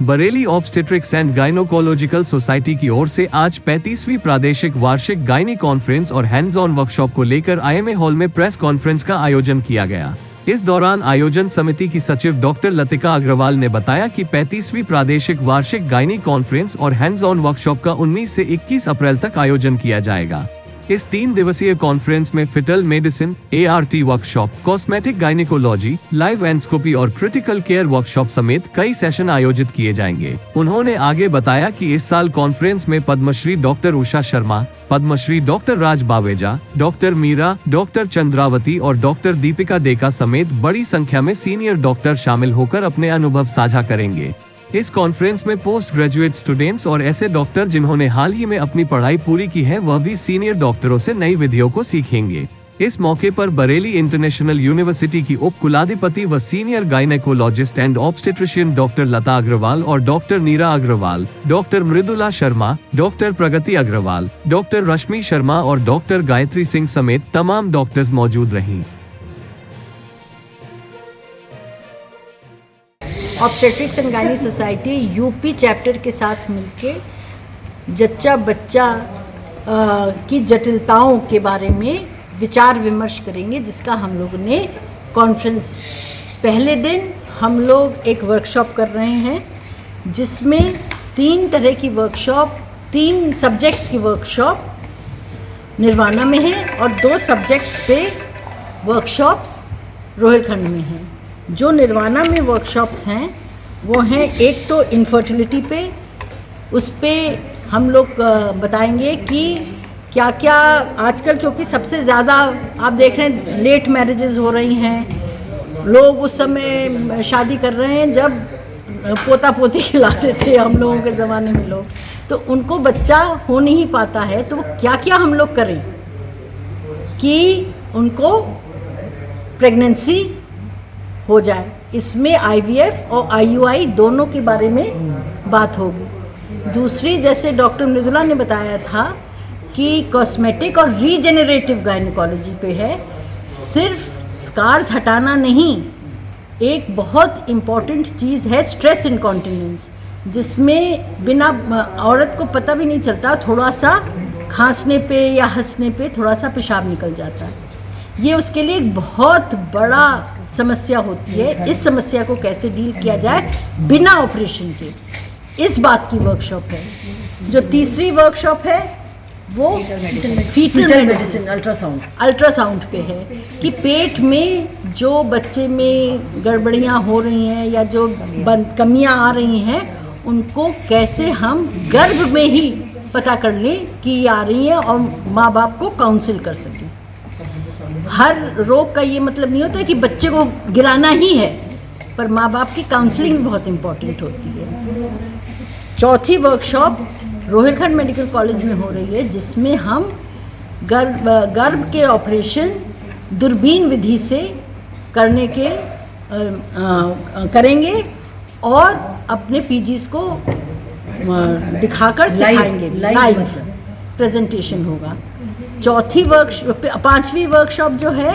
Bareilly obstetrics and gynaecological society की ओर से आज 35वीं प्रादेशिक वार्षिक गायनी कॉन्फ्रेंस और हैंड्स ऑन वर्कशॉप को लेकर IMA हॉल में प्रेस कॉन्फ्रेंस का आयोजन किया गया। इस दौरान आयोजन समिति की सचिव डॉक्टर लतिका अग्रवाल ने बताया कि 35वीं प्रादेशिक वार्षिक गायनी कॉन्फ्रेंस और हैंड्स ऑन वर्कशॉप का 19 से 21 अप्रैल तक आयोजन किया जाएगा। इस 3 दिवसीय कॉन्फ्रेंस में fetal medicine, ART workshop, cosmetic gynaecology, live endoscopy और क्रिटिकल केयर वर्कशॉप समेत कई सेशन आयोजित किए जाएंगे। उन्होंने आगे बताया कि इस साल कॉन्फ्रेंस में पद्मश्री डॉक्टर उषा शर्मा, पद्मश्री डॉक्टर राज बावेजा, डॉक्टर मीरा, डॉक्टर चंद्रावती और डॉक्टर दीपिका डेका समेत बड़ी संख्या में सीनियर डॉक्टर शामिल होकर अपने अनुभव साझा करेंगे। इस कॉन्फ्रेंस में पोस्ट ग्रेजुएट स्टूडेंट्स और ऐसे डॉक्टर जिन्होंने हाल ही में अपनी पढ़ाई पूरी की है वह भी सीनियर डॉक्टरों से नई विधियों को सीखेंगे। इस मौके पर बरेली इंटरनेशनल यूनिवर्सिटी की उप कुलाधिपति व senior gynaecologist and obstetrician doctor Lata Agarwal और doctor Neera Agarwal, doctor Mridula Sharma, doctor Pragati Agarwal, doctor Rashmi Sharma और डॉक्टर गायत्री सिंह समेत तमाम डॉक्टर्स मौजूद रहीं। Obstetrics and gynae society UP chapter के साथ मिलके जच्चा बच्चा की जटिलताओं के बारे में विचार विमर्श करेंगे, जिसका हम लोगों ने कॉन्फ्रेंस पहले दिन हम लोग एक वर्कशॉप कर रहे हैं, जिसमें 3 तरह की वर्कशॉप, 3 सब्जेक्ट्स की वर्कशॉप निर्वाणा में है और 2 सब्जेक्ट्स पे वर्कशॉप्स रोहिलखंड में हैं। जो निर्वाणा में वर्कशॉप्स हैं वो हैं, एक तो इनफर्टिलिटी पे, उस पे हम लोग बताएंगे कि क्या क्या आजकल, क्योंकि सबसे ज़्यादा आप देख रहे हैं लेट मैरिजेस हो रही हैं, लोग उस समय शादी कर रहे हैं जब पोता पोती खिलाते थे हम लोगों के ज़माने में लोग, तो उनको बच्चा हो नहीं पाता है, तो क्या क्या हम लोग करें कि उनको प्रेगनेंसी हो जाए। इसमें IVF और IUI दोनों के बारे में बात होगी। दूसरी, जैसे डॉक्टर मृदुला ने बताया था कि कॉस्मेटिक और रीजेनरेटिव गायनिकोलॉजी पे है, सिर्फ स्कार्स हटाना नहीं, एक बहुत इम्पॉर्टेंट चीज़ है स्ट्रेस इनकॉन्टिनेंस, जिसमें बिना औरत को पता भी नहीं चलता, थोड़ा सा खांसने पे या हंसने पे थोड़ा सा पेशाब निकल जाता है। ये उसके लिए एक बहुत बड़ा समस्या होती है। इस समस्या को कैसे डील किया जाए बिना ऑपरेशन के, इस बात की वर्कशॉप है। जो तीसरी वर्कशॉप है वो फीटल मेडिसिन, अल्ट्रासाउंड पे है कि पेट में जो बच्चे में गड़बड़ियाँ हो रही हैं या जो कमियाँ आ रही हैं, उनको कैसे हम गर्भ में ही पता कर लें कि ये आ रही हैं और माँ बाप को काउंसिल कर सकें। हर रोग का ये मतलब नहीं होता है कि बच्चे को गिराना ही है, पर माँ बाप की काउंसलिंग बहुत इम्पॉर्टेंट होती है। चौथी वर्कशॉप रोहिलखंड मेडिकल कॉलेज में हो रही है, जिसमें हम गर्भ के ऑपरेशन दूरबीन विधि से करने के करेंगे और अपने PGs को दिखाकर सिखाएंगे, लाइव प्रेजेंटेशन होगा। पांचवी वर्कशॉप जो है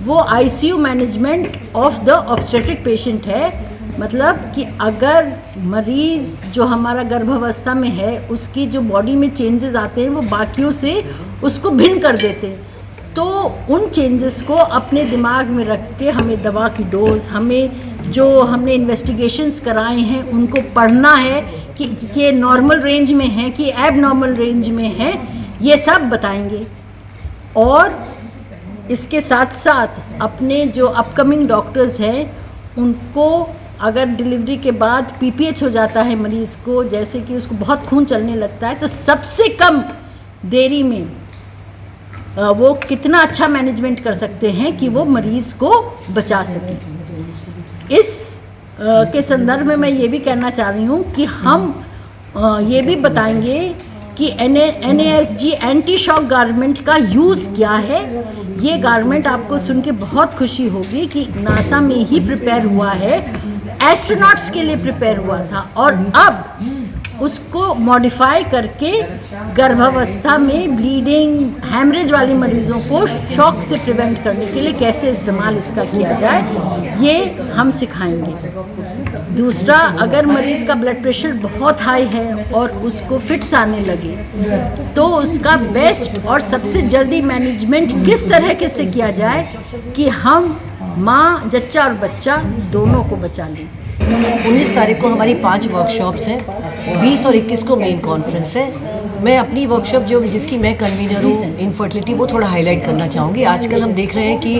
वो ICU management of the obstetric patient है, मतलब कि अगर मरीज़ जो हमारा गर्भावस्था में है उसकी जो बॉडी में चेंजेस आते हैं वो बाकियों से उसको भिन्न कर देते हैं, तो उन चेंजेस को अपने दिमाग में रख के हमें दवा की डोज, हमें जो हमने इन्वेस्टिगेशंस कराए हैं उनको पढ़ना है कि ये नॉर्मल रेंज में है कि एब नॉर्मल रेंज में है, ये सब बताएंगे। और इसके साथ साथ अपने जो अपकमिंग डॉक्टर्स हैं उनको, अगर डिलीवरी के बाद PPH हो जाता है मरीज़ को, जैसे कि उसको बहुत खून चलने लगता है, तो सबसे कम देरी में वो कितना अच्छा मैनेजमेंट कर सकते हैं कि वो मरीज़ को बचा सकें। इस के संदर्भ में मैं ये भी कहना चाह रही हूँ कि हम ये भी बताएंगे कि NASG एंटी शॉक गारमेंट का यूज़ क्या है। ये गारमेंट आपको सुन के बहुत खुशी होगी कि नासा में ही प्रिपेयर हुआ है, एस्ट्रोनॉट्स के लिए प्रिपेयर हुआ था और अब उसको मॉडिफाई करके गर्भावस्था में ब्लीडिंग हैमरेज वाले मरीजों को शॉक से प्रिवेंट करने के लिए कैसे इस्तेमाल इसका किया जाए, ये हम सिखाएंगे। दूसरा, अगर मरीज़ का ब्लड प्रेशर बहुत हाई है और उसको फिट्स आने लगे तो उसका बेस्ट और सबसे जल्दी मैनेजमेंट किस तरह के से किया जाए कि हम माँ, जच्चा और बच्चा दोनों को बचा लें। 19 तारीख को हमारी 5 वर्कशॉप्स हैं, 20 और 21 को मेन कॉन्फ्रेंस है। मैं अपनी वर्कशॉप जिसकी मैं कन्वीनर हूँ, इनफर्टिलिटी, वो थोड़ा हाईलाइट करना चाहूँगी। आजकल हम देख रहे हैं कि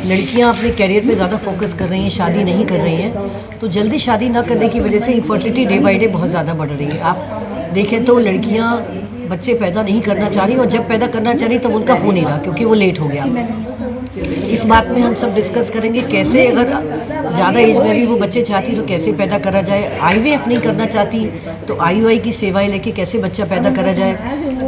लड़कियाँ अपने करियर पे ज़्यादा फोकस कर रही हैं, शादी नहीं कर रही हैं, तो जल्दी शादी ना करने की वजह से इनफर्टिलिटी डे बाई डे बहुत ज़्यादा बढ़ रही है। आप देखें तो लड़कियाँ बच्चे पैदा नहीं करना चाह रही, और जब पैदा करना चाह रही तब उनका हो नहीं रहा क्योंकि वो लेट हो गया। इस बात में हम सब डिस्कस करेंगे कैसे, अगर ज़्यादा एज में भी वो बच्चे चाहती तो कैसे पैदा करा जाए। IVF नहीं करना चाहती तो IUI की सेवाएं लेके कैसे बच्चा पैदा करा जाए।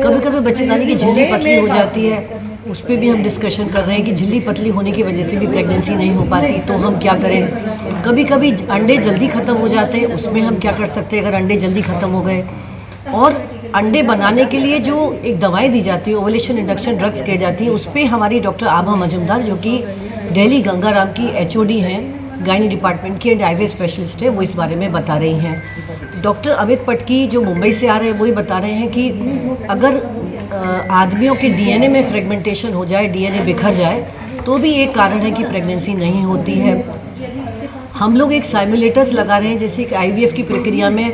कभी कभी बच्चेदानी की झिल्ली पतली हो जाती है, उस पर भी हम डिस्कशन कर रहे हैं कि झिल्ली पतली होने की वजह से भी प्रेगनेंसी नहीं हो पाती, तो हम क्या करें। कभी कभी अंडे जल्दी ख़त्म हो जाते हैं, उसमें हम क्या कर सकते हैं अगर अंडे जल्दी ख़त्म हो गए। और अंडे बनाने के लिए जो एक दवाई दी जाती है, ओवुलेशन इंडक्शन ड्रग्स कही जाती है, उस पर हमारी डॉक्टर आभा मजुमदार, जो कि दिल्ली गंगाराम की HOD हैं, गायनी डिपार्टमेंट की एंड IVF स्पेशलिस्ट है, वो इस बारे में बता रही हैं। डॉक्टर अमित पटकी जो मुंबई से आ रहे हैं, वही बता रहे हैं कि अगर आदमियों के DNA में फ्रेगमेंटेशन हो जाए, DNA बिखर जाए, तो भी एक कारण है कि प्रेगनेंसी नहीं होती है। हम लोग एक साइमुलेटर्स लगा रहे हैं, जैसे कि IVF की प्रक्रिया में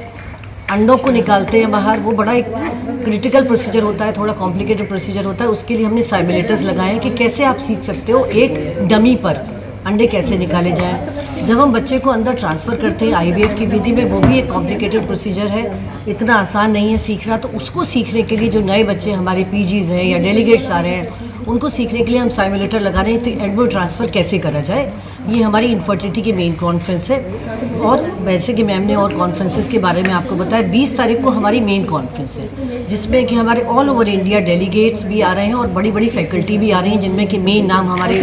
अंडों को निकालते हैं बाहर, वो बड़ा एक क्रिटिकल प्रोसीजर होता है, थोड़ा कॉम्प्लिकेटेड प्रोसीजर होता है। उसके लिए हमने साइमुलेटर्स लगाए हैं कि कैसे आप सीख सकते हो एक डमी पर अंडे कैसे निकाले जाएं। जब हम बच्चे को अंदर ट्रांसफ़र करते हैं IVF की विधि में, वो भी एक कॉम्प्लिकेटेड प्रोसीजर है, इतना आसान नहीं है सीखना। तो उसको सीखने के लिए जो नए बच्चे हमारे PGs हैं या डेलीगेट्स आ रहे हैं, उनको सीखने के लिए हम साइमुलेटर लगा रहे हैं तो एम्ब्रियो ट्रांसफ़र कैसे करा जाए। ये हमारी इनफर्टिलिटी की मेन कॉन्फ्रेंस है। और वैसे कि मैम ने और कॉन्फ्रेंसेस के बारे में आपको बताया, 20 तारीख को हमारी मेन कॉन्फ्रेंस है, जिसमें कि हमारे ऑल ओवर इंडिया डेलीगेट्स भी आ रहे हैं और बड़ी बड़ी फैकल्टी भी आ रही हैं, जिनमें कि मेन नाम हमारे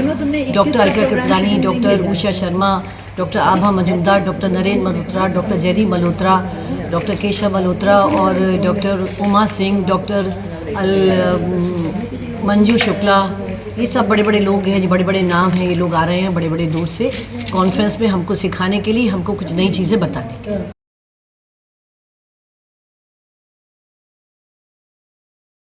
doctor Alka Kripalani, doctor Usha Sharma, doctor Abha Majumdar, doctor Narendra Malhotra, doctor Jaideep Malhotra, doctor Keshav Malhotra और डॉक्टर उमा सिंह, डॉक्टर मंजू शुक्ला, ये सब बड़े बड़े लोग हैं, जो बड़े बड़े नाम हैं, ये लोग आ रहे हैं बड़े बड़े दूर से कॉन्फ्रेंस में हमको सिखाने के लिए, हमको कुछ नई चीज़ें बताने के लिए।